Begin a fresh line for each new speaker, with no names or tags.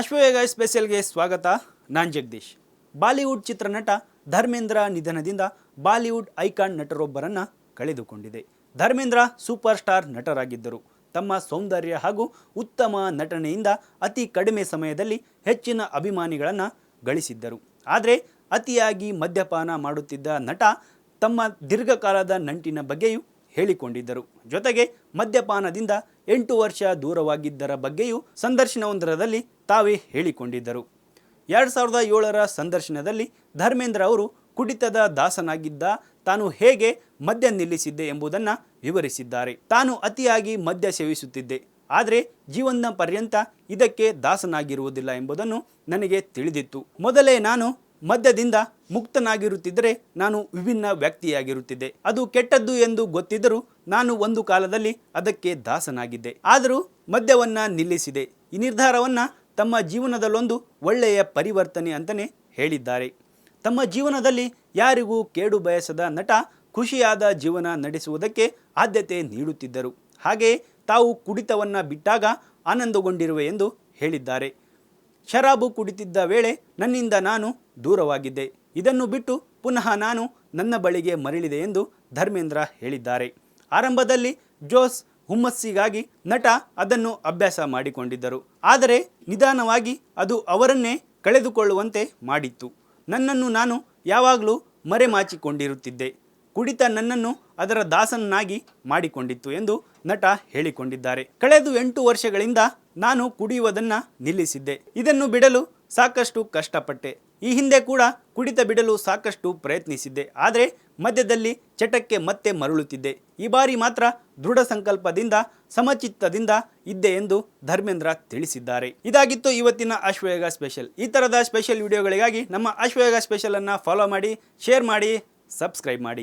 ಅಶ್ವವೇಗ ಸ್ಪೆಷಲ್ಗೆ ಸ್ವಾಗತ. ನಾನು ಜಗದೀಶ್. ಬಾಲಿವುಡ್ ಚಿತ್ರನಟ ಧರ್ಮೇಂದ್ರ ನಿಧನದಿಂದ ಬಾಲಿವುಡ್ ಐಕಾನ್ ನಟರೊಬ್ಬರನ್ನು ಕಳೆದುಕೊಂಡಿದೆ. ಧರ್ಮೇಂದ್ರ ಸೂಪರ್ ಸ್ಟಾರ್ ನಟರಾಗಿದ್ದರು. ತಮ್ಮ ಸೌಂದರ್ಯ ಹಾಗೂ ಉತ್ತಮ ನಟನೆಯಿಂದ ಅತಿ ಕಡಿಮೆ ಸಮಯದಲ್ಲಿ ಹೆಚ್ಚಿನ ಅಭಿಮಾನಿಗಳನ್ನು ಗಳಿಸಿದ್ದರು. ಆದರೆ ಅತಿಯಾಗಿ ಮದ್ಯಪಾನ ಮಾಡುತ್ತಿದ್ದ ನಟ ತಮ್ಮ ದೀರ್ಘಕಾಲದ ನಂಟಿನ ಬಗ್ಗೆಯೂ ಹೇಳಿಕೊಂಡಿದ್ದರು. ಜೊತೆಗೆ ಮದ್ಯಪಾನದಿಂದ 8 ವರ್ಷ ದೂರವಾಗಿದ್ದರ ಬಗ್ಗೆಯೂ ಸಂದರ್ಶನವೊಂದರಲ್ಲಿ ತಾವೇ ಹೇಳಿಕೊಂಡಿದ್ದರು. 2007ರ ಸಂದರ್ಶನದಲ್ಲಿ ಧರ್ಮೇಂದ್ರ ಅವರು ಕುಡಿತದ ದಾಸನಾಗಿದ್ದ ತಾನು ಹೇಗೆ ಮದ್ಯ ನಿಲ್ಲಿಸಿದ್ದೆ ಎಂಬುದನ್ನು ವಿವರಿಸಿದ್ದಾರೆ. ತಾನು ಅತಿಯಾಗಿ ಮದ್ಯ ಸೇವಿಸುತ್ತಿದ್ದೆ, ಆದರೆ ಜೀವನ ಪರ್ಯಂತ ಇದಕ್ಕೆ ದಾಸನಾಗಿರುವುದಿಲ್ಲ ಎಂಬುದನ್ನು ನನಗೆ ತಿಳಿದಿತ್ತು. ಮೊದಲೇ ನಾನು ಮದ್ಯದಿಂದ ಮುಕ್ತನಾಗಿರುತ್ತಿದ್ದರೆ ನಾನು ವಿಭಿನ್ನ ವ್ಯಕ್ತಿಯಾಗಿರುತ್ತಿದ್ದೆ. ಅದು ಕೆಟ್ಟದ್ದು ಎಂದು ಗೊತ್ತಿದ್ದರೂ ನಾನು ಒಂದು ಕಾಲದಲ್ಲಿ ಅದಕ್ಕೆ ದಾಸನಾಗಿದ್ದೆ. ಆದರೂ ಮದ್ಯವನ್ನು ನಿಲ್ಲಿಸಿದೆ. ಈ ನಿರ್ಧಾರವನ್ನು ತಮ್ಮ ಜೀವನದಲ್ಲೊಂದು ಒಳ್ಳೆಯ ಪರಿವರ್ತನೆ ಅಂತಲೇ ಹೇಳಿದ್ದಾರೆ. ತಮ್ಮ ಜೀವನದಲ್ಲಿ ಯಾರಿಗೂ ಕೇಡು ಬಯಸದ ನಟ ಖುಷಿಯಾದ ಜೀವನ ನಡೆಸುವುದಕ್ಕೆ ಆದ್ಯತೆ ನೀಡುತ್ತಿದ್ದರು. ಹಾಗೆಯೇ ತಾವು ಕುಡಿತವನ್ನು ಬಿಟ್ಟಾಗ ಆನಂದಗೊಂಡಿರುವೆ ಎಂದು ಹೇಳಿದ್ದಾರೆ. ಶರಾಬು ಕುಡಿತಿದ್ದ ವೇಳೆ ನನ್ನಿಂದ ನಾನು ದೂರವಾಗಿದ್ದೆ. ಇದನ್ನು ಬಿಟ್ಟು ಪುನಃ ನಾನು ನನ್ನ ಬಳಿಗೆ ಮರಳಿದೆ ಎಂದು ಧರ್ಮೇಂದ್ರ ಹೇಳಿದ್ದಾರೆ. ಆರಂಭದಲ್ಲಿ ಜೋಸ್ ಹುಮ್ಮಸ್ಸಿಗಾಗಿ ನಟ ಅದನ್ನು ಅಭ್ಯಾಸ ಮಾಡಿಕೊಂಡಿದ್ದರು. ಆದರೆ ನಿಧಾನವಾಗಿ ಅದು ಅವರನ್ನೇ ಕಳೆದುಕೊಳ್ಳುವಂತೆ ಮಾಡಿತ್ತು. ನನ್ನನ್ನು ನಾನು ಯಾವಾಗಲೂ ಮರೆಮಾಚಿಕೊಂಡಿರುತ್ತಿದ್ದೆ. ಕುಡಿತ ನನ್ನನ್ನು ಅದರ ದಾಸನನ್ನಾಗಿ ಮಾಡಿಕೊಂಡಿತ್ತು ಎಂದು ನಟ ಹೇಳಿಕೊಂಡಿದ್ದಾರೆ. ಕಳೆದ 8 ವರ್ಷಗಳಿಂದ ನಾನು ಕುಡಿಯುವುದನ್ನು ನಿಲ್ಲಿಸಿದ್ದೆ. ಇದನ್ನು ಬಿಡಲು ಸಾಕಷ್ಟು ಕಷ್ಟಪಟ್ಟೆ. ಈ ಹಿಂದೆ ಕೂಡ ಕುಡಿತ ಬಿಡಲು ಸಾಕಷ್ಟು ಪ್ರಯತ್ನಿಸಿದ್ದೆ. ಆದರೆ ಮಧ್ಯದಲ್ಲಿ ಚಟಕ್ಕೆ ಮತ್ತೆ ಮರಳುತ್ತಿದ್ದೆ. ಈ ಬಾರಿ ಮಾತ್ರ ದೃಢ ಸಂಕಲ್ಪದಿಂದ ಸಮಚಿತ್ತದಿಂದ ಇದ್ದೆ ಎಂದು ಧರ್ಮೇಂದ್ರ ತಿಳಿಸಿದ್ದಾರೆ. ಇದಾಗಿತ್ತು ಇವತ್ತಿನ ಅಶ್ವವೇಗ ಸ್ಪೆಷಲ್. ಈ ಥರದ ಸ್ಪೆಷಲ್ ವಿಡಿಯೋಗಳಿಗಾಗಿ ನಮ್ಮ ಅಶ್ವವೇಗ ಸ್ಪೆಷಲನ್ನು ಫಾಲೋ ಮಾಡಿ, ಶೇರ್ ಮಾಡಿ, ಸಬ್ಸ್ಕ್ರೈಬ್ ಮಾಡಿ.